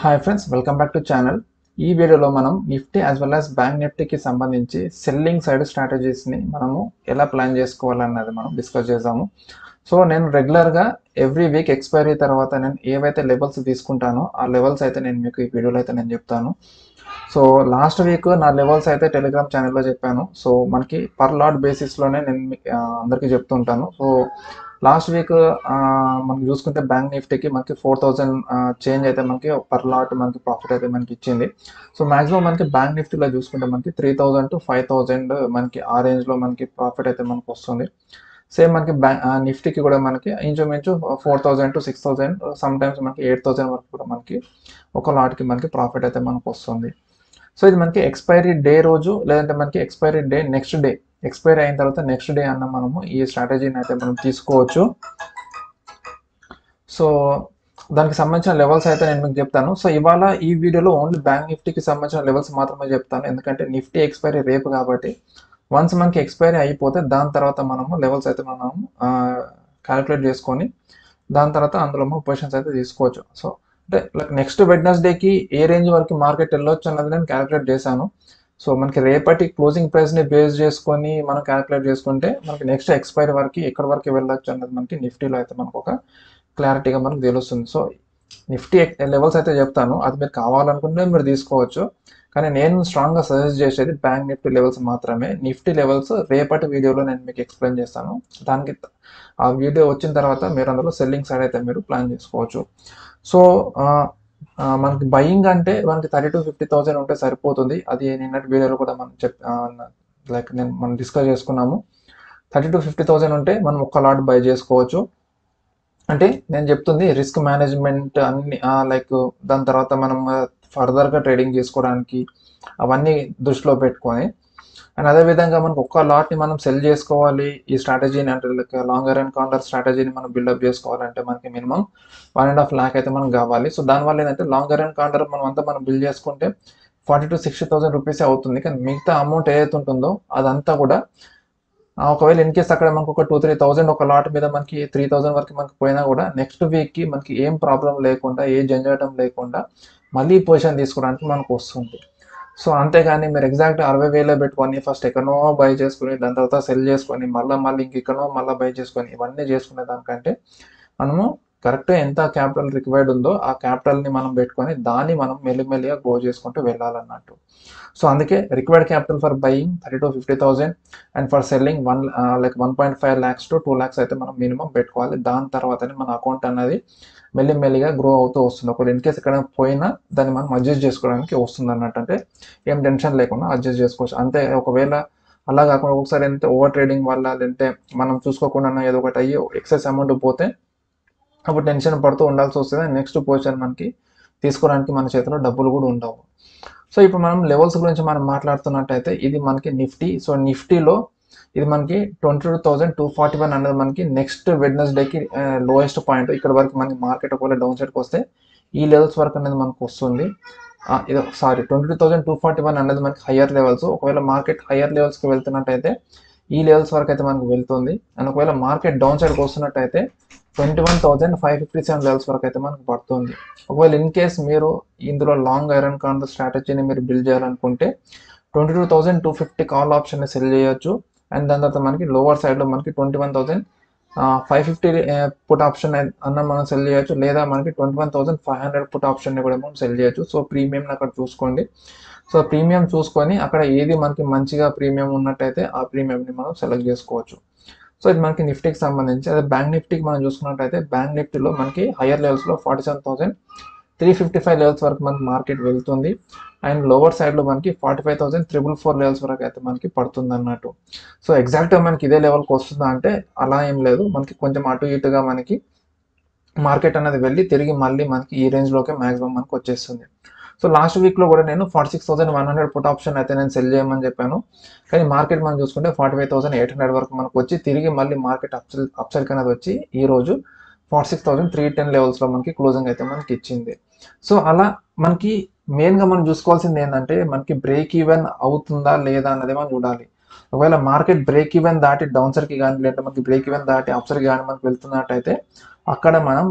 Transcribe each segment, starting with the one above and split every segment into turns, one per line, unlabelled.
Hi friends, welcome back to channel. ఈ వీడియోలో మనం Nifty as well as bank నిఫ్టీకి సంబంధించి సెల్లింగ్ సైడ్ స్ట్రాటజీస్ని మనము ఎలా ప్లాన్ చేసుకోవాలన్నది మనం డిస్కస్ చేద్దాము. సో నేను రెగ్యులర్గా ఎవ్రీ వీక్ ఎక్స్పైరీ తర్వాత నేను ఏవైతే లెవెల్స్ తీసుకుంటానో ఆ లెవెల్స్ అయితే నేను మీకు ఈ వీడియోలో అయితే నేను చెప్తాను. సో లాస్ట్ వీక్ నా లెవెల్స్ అయితే టెలిగ్రామ్ ఛానల్లో చెప్పాను. సో మనకి పర్ లాట్ బేసిస్లోనే నేను అందరికీ చెప్తుంటాను. సో లాస్ట్ వీక్ మనం చూసుకుంటే బ్యాంక్ నిఫ్టీకి మనకి 4000 చేంజ్ అయితే మనకి పర్ లాట్ మనకి ప్రాఫిట్ అయితే మనకి ఇచ్చింది. సో మాక్సిమం మనకి బ్యాంక్ నిఫ్టీలో చూసుకుంటే మనకి 3000 to 5000 మనకి ఆ రేంజ్లో మనకి ప్రాఫిట్ అయితే మనకు వస్తుంది. సేమ్ మనకి నిఫ్టీకి కూడా మనకి ఇంచుమించు 4000 to 6000 సమ్ టైమ్స్ మనకి 8000 వరకు కూడా మనకి ఒక లాట్కి మనకి ప్రాఫిట్ అయితే మనకు వస్తుంది. సో ఇది మనకి ఎక్స్పైరీ డే రోజు లేదంటే మనకి expiry day next day expiry అయిన తర్వాత నెక్స్ట్ డే అన్న మనము ఈ స్ట్రాటజీని అయితే మనం తీసుకోవచ్చు. సో దానికి సంబంధించిన లెవెల్స్ అయితే నేను మీకు చెప్తాను. సో ఇవాళ ఈ వీడియోలో ఓన్లీ బ్యాంక్ నిఫ్టీకి సంబంధించిన లెవెల్స్ మాత్రమే చెప్తాను, ఎందుకంటే నిఫ్టీ ఎక్స్పైరీ రేపు కాబట్టి వన్స్ మనకి ఎక్స్పైరీ అయిపోతే దాని తర్వాత మనము లెవెల్స్ అయితే మనము క్యాలిక్యులేట్ చేసుకొని దాని తర్వాత అందులో పొజిషన్స్ అయితే తీసుకోవచ్చు. సో అంటే నెక్స్ట్ వెడ్నెస్డేకి ఏ రేంజ్ వరకు మార్కెట్ వెళ్ళొచ్చు అన్నది నేను క్యాలిక్యులేట్ చేశాను. సో మనకి రేపటి క్లోజింగ్ ప్రైస్ని బేస్ చేసుకొని మనం క్యాలిక్యులేట్ చేసుకుంటే మనకి నెక్స్ట్ ఎక్స్పైరీ వరకు ఎక్కడి వరకు వెళ్ళొచ్చు అన్నది మనకి నిఫ్టీలో అయితే మనకు ఒక క్లారిటీగా మనకు తెలుస్తుంది. సో నిఫ్టీ లెవెల్స్ అయితే చెప్తాను, అది మీరు కావాలనుకుంటే మీరు తీసుకోవచ్చు. కానీ నేను స్ట్రాంగ్గా సజెస్ట్ చేసేది బ్యాంక్ నిఫ్టీ లెవెల్స్ మాత్రమే. నిఫ్టీ లెవెల్స్ రేపటి వీడియోలో నేను మీకు ఎక్స్ప్లెయిన్ చేస్తాను. దానికి ఆ వీడియో వచ్చిన తర్వాత మీరు అందులో సెల్లింగ్ సైడ్ అయితే మీరు ప్లాన్ చేసుకోవచ్చు. సో మనకి బయింగ్ అంటే మనకి 30 to 50,000 ఉంటే సరిపోతుంది. అది నిన్నటి వీడియోలో కూడా మనం మనం డిస్కస్ చేసుకున్నాము. 30 to 50,000 ఉంటే మనం ఒక్క లాట్ బై చేసుకోవచ్చు. అంటే నేను చెప్తుంది రిస్క్ మేనేజ్మెంట్ అన్ని దాని తర్వాత మనం ఫర్దర్గా ట్రేడింగ్ చేసుకోవడానికి అవన్నీ దృష్టిలో పెట్టుకొని, అండ్ అదేవిధంగా మనకు ఒక్క లాట్ని మనం సెల్ చేసుకోవాలి ఈ స్ట్రాటజీని, అంటే లాంగర్ అండ్ కాంటర్ స్ట్రాటజీని మనం బిల్డప్ చేసుకోవాలంటే మనకి మినిమం 1.5 lakh అయితే మనకు కావాలి. సో దానివల్ల ఏంటంటే లాంగర్ అండ్ కాంటర్ మనం బిల్డ్ చేసుకుంటే 40 to 60,000 రూపీసే అవుతుంది. కానీ మిగతా అమౌంట్ ఏదైతే ఉంటుందో అదంతా కూడా ఒకవేళ ఇన్ కేస్ అక్కడ మనకు ఒక 2-3,000 ఒక లాట్ మీద మనకి 3,000 వరకు మనకి పోయినా కూడా నెక్స్ట్ వీక్కి మనకి ఏం ప్రాబ్లం లేకుండా ఏ జంజాటం లేకుండా మళ్ళీ పొజిషన్ తీసుకోవడానికి మనకు వస్తుంది. సో అంతేగాని మీరు ఎగ్జాక్ట్ 60,000 పెట్టుకొని ఫస్ట్ ఎక్కడో బై చేసుకుని దాని తర్వాత సెల్ చేసుకొని మళ్ళీ ఇంకెక్కడో మళ్ళీ బై చేసుకొని ఇవన్నీ చేసుకునే దానికంటే మనము కరెక్ట్గా ఎంత క్యాపిటల్ రిక్వైర్డ్ ఉందో ఆ క్యాపిటల్ని మనం పెట్టుకొని దాన్ని మనం మెల్లిమెల్లిగా గ్రో చేసుకుంటూ వెళ్ళాలన్నట్టు. సో అందుకే required capital for buying 30 to 50,000 and for selling 1.5 lakhs to 2 lakhs అయితే మనం మినిమం పెట్టుకోవాలి. దాని తర్వాతనే మన అకౌంట్ అనేది మెల్లిమెల్లిగా గ్రో అవుతూ వస్తుంది. ఒకవేళ ఇన్ కేస్ ఎక్కడ పోయినా దాన్ని మనం అడ్జస్ట్ చేసుకోవడానికి వస్తుంది అన్నట్టు. అంటే ఏం టెన్షన్ లేకుండా అడ్జస్ట్ చేసుకోవచ్చు. అంతే ఒకవేళ అలా కాకుండా ఒకసారి ఏంటంటే ఓవర్ ట్రేడింగ్ వల్ల లేదంటే మనం చూసుకోకుండా ఏదో ఒకటి అయ్యి ఎక్సెస్ అమౌంట్ పోతే అప్పుడు టెన్షన్ పడుతూ ఉండాల్సి వస్తుంది. నెక్స్ట్ పొజిషన్ మనకి తీసుకోవడానికి మన చేతిలో డబ్బులు కూడా ఉండవు. సో ఇప్పుడు మనం లెవెల్స్ గురించి మనం మాట్లాడుతున్నట్టయితే ఇది మనకి నిఫ్టీ. సో నిఫ్టీలో ఇది మనకి 22,241 అనేది మనకి నెక్స్ట్ వెడ్నెస్డేకి లోయెస్ట్ పాయింట్. ఇక్కడ వరకు మనకి మార్కెట్ ఒకవేళ డౌన్ సైడ్కి వస్తే ఈ లెవెల్స్ వరకు అనేది మనకు వస్తుంది. 22,241 అనేది మనకి హయ్యర్ లెవెల్స్. ఒకవేళ మార్కెట్ హయ్యర్ లెవెల్స్కి వెళ్తున్నట్టయితే ఈ లెవెల్స్ వరకు అయితే మనకు వెళ్తుంది. అండ్ ఒకవేళ మార్కెట్ డౌన్ సైడ్కి వస్తున్నట్టయితే 21,557 లెవెల్స్ వరకు అయితే మనకు పడుతుంది. ఒకవేళ ఇన్ కేస్ మీరు ఇందులో లాంగ్ ఐరన్ కాంటర్ స్ట్రాటజీని మీరు బిల్డ్ చేయాలనుకుంటే 22,250 కాల్ ఆప్షన్ని సెల్ చేయొచ్చు. అండ్ దాని తర్వాత మనకి లోవర్ సైడ్లో మనకి 21,550 పుట్ ఆప్షన్ అన్న మనం సెల్ చేయొచ్చు, లేదా మనకి 21,500 పుట్ ఆప్షన్ని కూడా మనం సెల్ చేయొచ్చు. సో ప్రీమియంని అక్కడ చూసుకోండి. సో ప్రీమియం చూసుకొని అక్కడ ఏది మనకి మంచిగా ప్రీమియం ఉన్నట్టయితే ఆ ప్రీమియంని మనం సెలెక్ట్ చేసుకోవచ్చు. సో ఇది మనకి నిఫ్టీకి సంబంధించి. అదే బ్యాంక్ నిఫ్టీకి మనం చూసుకున్నట్టయితే బ్యాంక్ నిఫ్టీలో మనకి హయ్యర్ లెవెల్స్లో 47,355 లెవెల్స్ వరకు మనకి మార్కెట్ వెళ్తుంది. అండ్ లోవర్ సైడ్లో మనకి 45,344 లెవెల్స్ వరకు అయితే మనకి పడుతుంది అన్నట్టు. సో ఎగ్జాక్ట్గా మనకి ఇదే లెవెల్కి వస్తుందా అంటే అలా ఏం లేదు, మనకి కొంచెం అటు ఇటుగా మనకి మార్కెట్ అనేది వెళ్ళి తిరిగి మళ్ళీ మనకి ఈ రేంజ్లోకే మ్యాక్సిమం మనకు వచ్చేస్తుంది. సో లాస్ట్ వీక్లో కూడా నేను 46,100 పుట్ ఆప్షన్ అయితే నేను సెల్ చేయమని చెప్పాను. కానీ మార్కెట్ మనం చూసుకుంటే 45,800 వరకు మనకు వచ్చి తిరిగి మళ్ళీ మార్కెట్ అప్సైడ్కి అనేది వచ్చి ఈరోజు 46,310 లెవెల్స్లో మనకి క్లోజింగ్ అయితే మనకి ఇచ్చింది. సో అలా మనకి మెయిన్గా మనం చూసుకోవాల్సింది ఏంటంటే మనకి బ్రేక్ ఈవెన్ అవుతుందా లేదా అన్నది మనం చూడాలి. ఒకవేళ మార్కెట్ బ్రేక్ ఈవెన్ దాటి డౌన్ సైడ్కి కానీ లేదంటే మనకి బ్రేక్ ఈవెన్ దాటి అప్సైడ్కి కానీ మనకి వెళ్తున్నట్టయితే అక్కడ మనం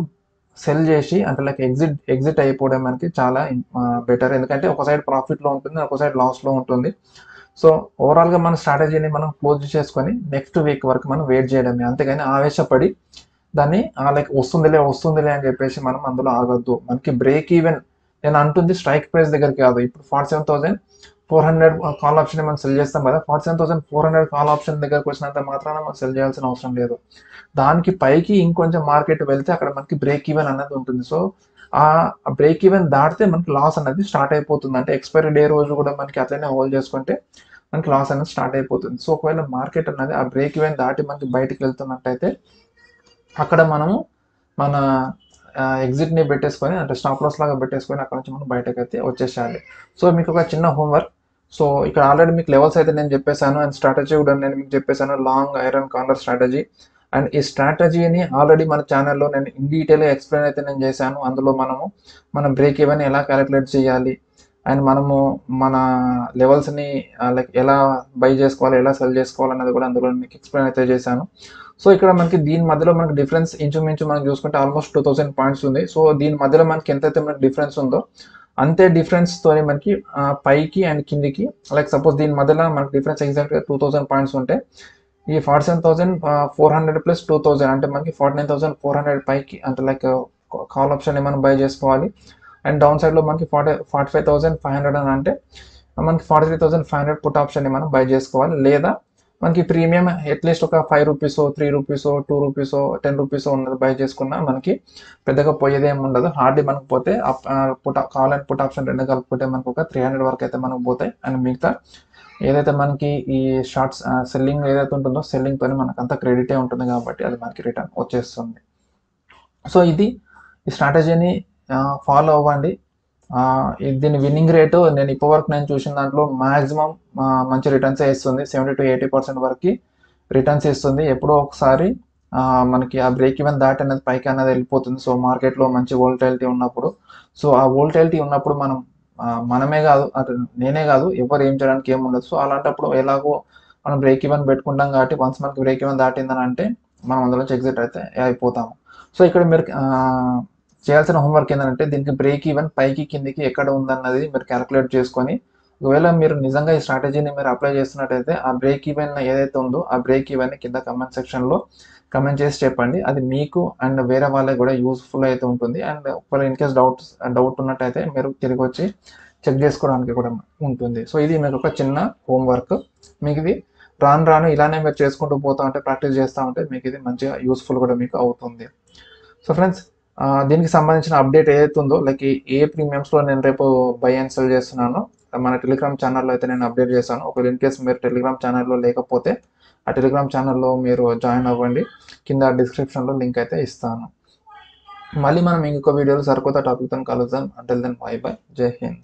సెల్ చేసి అంటే లైక్ ఎగ్జిట్ అయిపోవడం మనకి చాలా బెటర్. ఎందుకంటే ఒక సైడ్ ప్రాఫిట్లో ఉంటుంది, ఒక సైడ్ లాస్లో ఉంటుంది. సో ఓవరాల్గా మన స్ట్రాటజీని మనం క్లోజ్ చేసుకొని నెక్స్ట్ వీక్ వరకు మనం వెయిట్ చేయడమే, అంతేగాని ఆవేశపడి దాన్ని లైక్ వస్తుందిలే అని చెప్పేసి మనం అందులో ఆగొద్దు. మనకి బ్రేక్ ఈవెన్ నేను అంటుంది స్ట్రైక్ ప్రైస్ దగ్గరికి కాదు. ఇప్పుడు 47,400 కాల్ ఆప్షన్ మనం సెల్ చేస్తాం కదా, 47,400 కాల్ ఆప్షన్ దగ్గరకు వచ్చినంత మాత్రాన మనం సెల్ చేయాల్సిన అవసరం లేదు. దానికి పైకి ఇంకొంచెం మార్కెట్ వెళ్తే అక్కడ మనకి బ్రేక్ ఈవెన్ అనేది ఉంటుంది. సో ఆ బ్రేక్ ఈవెన్ దాటితే మనకి లాస్ అనేది స్టార్ట్ అయిపోతుంది. అంటే ఎక్స్పైరీ డే రోజు కూడా మనకి అట్లనే హోల్డ్ చేసుకుంటే మనకి లాస్ అనేది స్టార్ట్ అయిపోతుంది. సో ఒకవేళ మార్కెట్ అనేది ఆ బ్రేక్ ఈవెన్ దాటి మనకి బయటికి వెళ్తున్నట్టయితే అక్కడ మనము మన ఎగ్జిట్ని పెట్టేసుకొని అంటే స్టాప్ లాస్ లాగా పెట్టేసుకొని అక్కడ నుంచి మనం బయటకు అయితే వచ్చేసేయాలి. సో మీకు ఒక చిన్న హోంవర్క్. సో ఇక్కడ ఆల్రెడీ మీకు లెవెల్స్ అయితే నేను చెప్పేశాను, అండ్ స్ట్రాటజీ కూడా నేను మీకు చెప్పేశాను, long iron corner strategy. And ఈ స్ట్రాటజీని ఆల్రెడీ మన ఛానల్లో నేను ఇన్ డీటెయిల్గా ఎక్స్ప్లెయిన్ అయితే నేను చేశాను. అందులో మనం బ్రేక్ ఈవెన్ ఎలా క్యాలిక్యులేట్ చేయాలి, అండ్ మనము మన లెవెల్స్ని లైక్ ఎలా బై చేసుకోవాలి, ఎలా సెల్ చేసుకోవాలి అనేది కూడా అందులో మీకు ఎక్స్ప్లెయిన్ అయితే చేశాను. సో ఇక్కడ మనకి దీని మధ్యలో మనకి డిఫరెన్స్ ఇంచుమించు మనం చూసుకుంటే ఆల్మోస్ట్ 2000 పాయింట్స్ ఉంది. సో దీని మధ్యలో మనకి ఎంతైతే మనకి డిఫరెన్స్ ఉందో అంతే డిఫరెన్స్తోనే మనకి పైకి అండ్ కిందికి లైక్ సపోజ్ దీని మధ్యలో మనకి డిఫరెన్స్ ఎగ్జాక్ట్గా 2000 పాయింట్స్ ఉంటే ఈ 47,400 ప్లస్ 2000 అంటే మనకి 49,400 పైకి అంటే లైక్ కాల్ ఆప్షన్ మనం బై చేసుకోవాలి. అండ్ డౌన్ సైడ్లో మనకి 45,500 అని అంటే మనకి 43,500 పుట్ ఆప్షన్ని మనం బై చేసుకోవాలి. లేదా మనకి ప్రీమియం అట్లీస్ట్ ఒక 5 రూపీసో 3 రూపీసో 2 రూపీసో 10 రూపీసో ఉన్నది బై చేసుకున్నా మనకి పెద్దగా పోయేది ఏమి ఉండదు. హార్డ్లీ మనకు పోతే కాల్ అండ్ పుట్ ఆప్షన్ రెండు కలిపితే మనకు ఒక 300 వరకు అయితే మనకు పోతాయి. అండ్ మిగతా ఏదైతే మనకి ఈ షార్ట్స్ సెల్లింగ్ ఏదైతే ఉంటుందో సెల్లింగ్తోనే మనకు అంత క్రెడిటే ఉంటుంది కాబట్టి అది మనకి రిటర్న్ వచ్చేస్తుంది. సో ఇది ఈ స్ట్రాటజీని ఫాలో అవ్వండి. దీని విన్నింగ్ రేటు నేను ఇప్పటివరకు నేను చూసిన దాంట్లో మ్యాక్సిమం మంచి రిటర్న్స్ ఇస్తుంది. 70 to 80% వరకు రిటర్న్స్ ఇస్తుంది. ఎప్పుడో ఒకసారి మనకి ఆ బ్రేక్ ఈవెన్ దాటి అనేది పైకి అనేది వెళ్ళిపోతుంది. సో మార్కెట్లో మంచి వోల్టాలిటీ ఉన్నప్పుడు, సో ఆ వోల్టాలిటీ ఉన్నప్పుడు మనమే కాదు అది నేనే కాదు ఎవరు ఏం చేయడానికి ఏమి ఉండదు. సో అలాంటప్పుడు ఎలాగో మనం బ్రేక్ ఈవెన్ పెట్టుకుంటాం కాబట్టి వన్స్ మనకి బ్రేక్ ఈవెన్ దాటిందని అంటే మనం అందులోంచి ఎగ్జిట్ అయితే అయిపోతాము. సో ఇక్కడ మీరు చేయాల్సిన హోంవర్క్ ఏంటంటే దీనికి బ్రేక్ ఈవెన్ పైకి కిందికి ఎక్కడ ఉందన్నది మీరు క్యాలిక్యులేట్ చేసుకొని ఒకవేళ మీరు నిజంగా ఈ స్ట్రాటజీని మీరు అప్లై చేస్తున్నట్టయితే ఆ బ్రేక్ ఈవెన్ ఏదైతే ఉందో ఆ బ్రేక్ ఈవెన్ని కింద కమెంట్ సెక్షన్లో కమెంట్ చేసి చెప్పండి. అది మీకు అండ్ వేరే వాళ్ళకి కూడా యూస్ఫుల్ అయితే ఉంటుంది. అండ్ ఒకవేళ ఇన్ కేస్ డౌట్ ఉన్నట్టయితే మీరు తిరిగి వచ్చి చెక్ చేసుకోవడానికి కూడా ఉంటుంది. సో ఇది మీకు ఒక చిన్న హోంవర్క్. మీకు ఇది రాను ఇలానే మీరు చేసుకుంటూ పోతా ఉంటే ప్రాక్టీస్ చేస్తూ ఉంటే మీకు ఇది మంచిగా యూస్ఫుల్ కూడా మీకు అవుతుంది. సో ఫ్రెండ్స్ దీనికి సంబంధించిన అప్డేట్ ఏదైతే ఉందో లైక్ ఏ ప్రీమియమ్స్లో నేను రేపు బై అండ్ సెల్ చేస్తున్నానో మన టెలిగ్రామ్ ఛానల్లో అయితే నేను అప్డేట్ చేస్తాను. ఒకవేళ ఇన్ కేస్ మీరు టెలిగ్రామ్ ఛానల్లో లేకపోతే ఆ టెలిగ్రామ్ ఛానల్లో మీరు జాయిన్ అవ్వండి. కింద డిస్క్రిప్షన్లో లింక్ అయితే ఇస్తాను. మళ్ళీ మనం ఇంకొక వీడియోలో సరికొత్త టాపిక్తో కలుద్దాం. అంటిల్ దెన్ బై బై, జై హింద్.